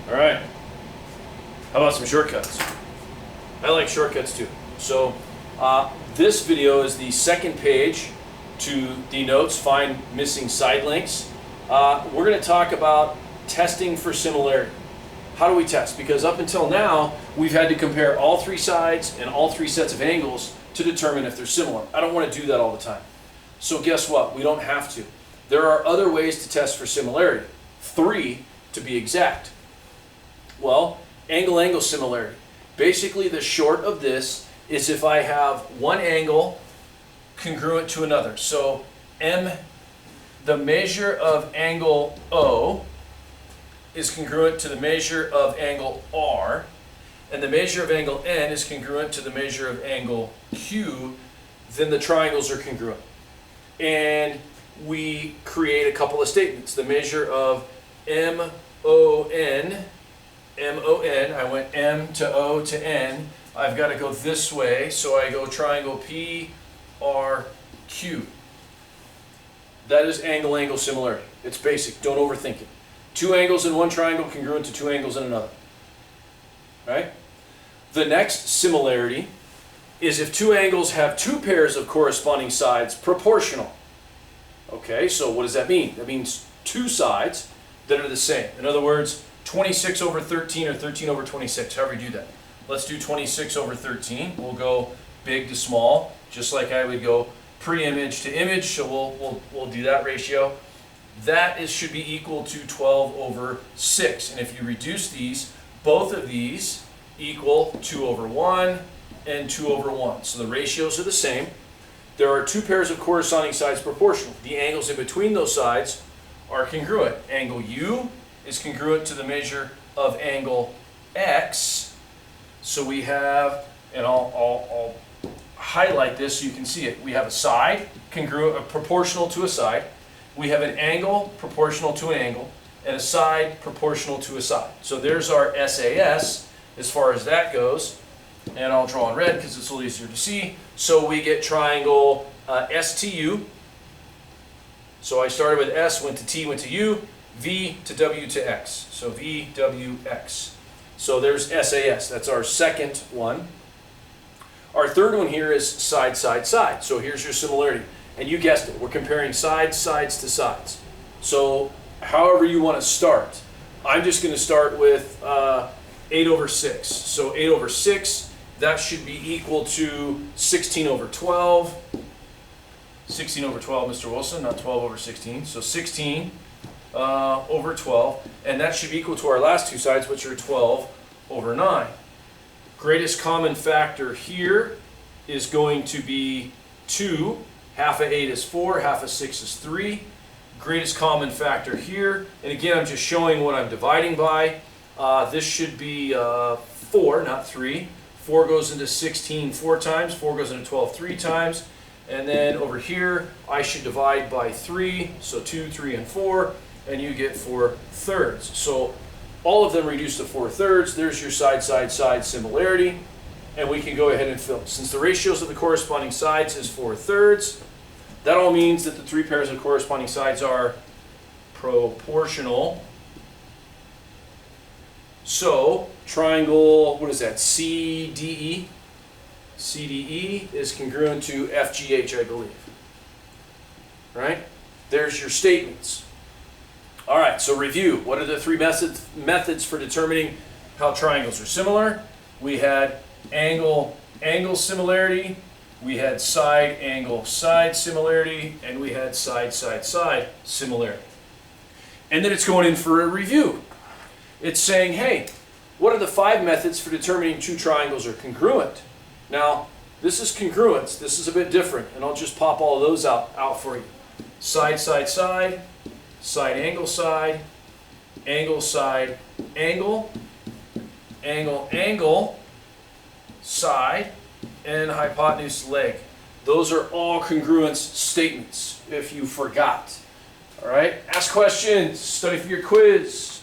All right. How about some shortcuts? I like shortcuts too. So this video is the second page to the notes, find missing side links. We're going to talk about testing for similarity. How do we test? Because up until now, we've had to compare all three sides and all three sets of angles to determine if they're similar. I don't want to do that all the time. So guess what? We don't have to. There are other ways to test for similarity. 3 to be exact. Well, angle-angle similarity. Basically, the short of this is if I have one angle congruent to another. So the measure of angle O is congruent to the measure of angle R, and the measure of angle N is congruent to the measure of angle Q, then the triangles are congruent. And we create a couple of statements. The measure of MON, I went M to O to N. I've got to go this way, so I go triangle PRQ. That is angle-angle similarity. It's basic. Don't overthink it. Two angles in one triangle congruent to two angles in another. Right? The next similarity is if two angles have two pairs of corresponding sides proportional. Okay, so what does that mean? That means two sides that are the same. In other words, 26 over 13 or 13 over 26, however you do that. Let's do 26 over 13. We'll go big to small, just like I would go pre-image to image, so we'll do that ratio. That should be equal to 12 over 6. And if you reduce these, both of these equal 2 over 1 and 2 over 1. So the ratios are the same. There are two pairs of corresponding sides proportional. The angles in between those sides are congruent. Angle U is congruent to the measure of angle X. So we have, and I'll highlight this so you can see it. We have a side congruent, proportional to a side. We have an angle proportional to an angle, and a side proportional to a side. So there's our SAS as far as that goes. And I'll draw in red because it's a little easier to see. So we get triangle STU. So I started with S, went to T, went to U, V to W to X. So VWX. So there's SAS. That's our second one. Our third one here is side, side, side. So here's your similarity. And you guessed it. We're comparing sides to sides. So however you want to start. I'm just going to start with 8 over 6. So 8 over 6, that should be equal to 16 over 12. 16 over 12, Mr. Wilson, not 12 over 16. So 16 over 12. And that should be equal to our last two sides, which are 12 over 9. Greatest common factor here is going to be 2. Half of 8 is 4, half of 6 is 3. Greatest common factor here, and again I'm just showing what I'm dividing by. This should be 4, not 3. 4 goes into 16 4 times, 4 goes into 12 3 times, and then over here I should divide by 3, so 2, 3, and 4, and you get 4/3. So all of them reduce to 4/3. There's your side, side, side similarity. And we can go ahead and fill. Since the ratios of the corresponding sides is 4/3, that all means that the three pairs of corresponding sides are proportional. So triangle, what is that, CDE? CDE is congruent to FGH, I believe. Right? There's your statements. All right, so review. What are the three methods for determining how triangles are similar? We had angle similarity, we had side angle side similarity, and we had side side side similarity. And then it's going in for a review. It's saying, hey, what are the 5 methods for determining two triangles are congruent? Now, this is congruence. This is a bit different, and I'll just pop all of those out for you. Side side side, side angle side, angle side angle, angle angle, side, and hypotenuse leg. Those are all congruence statements, if you forgot. All right, ask questions, study for your quiz.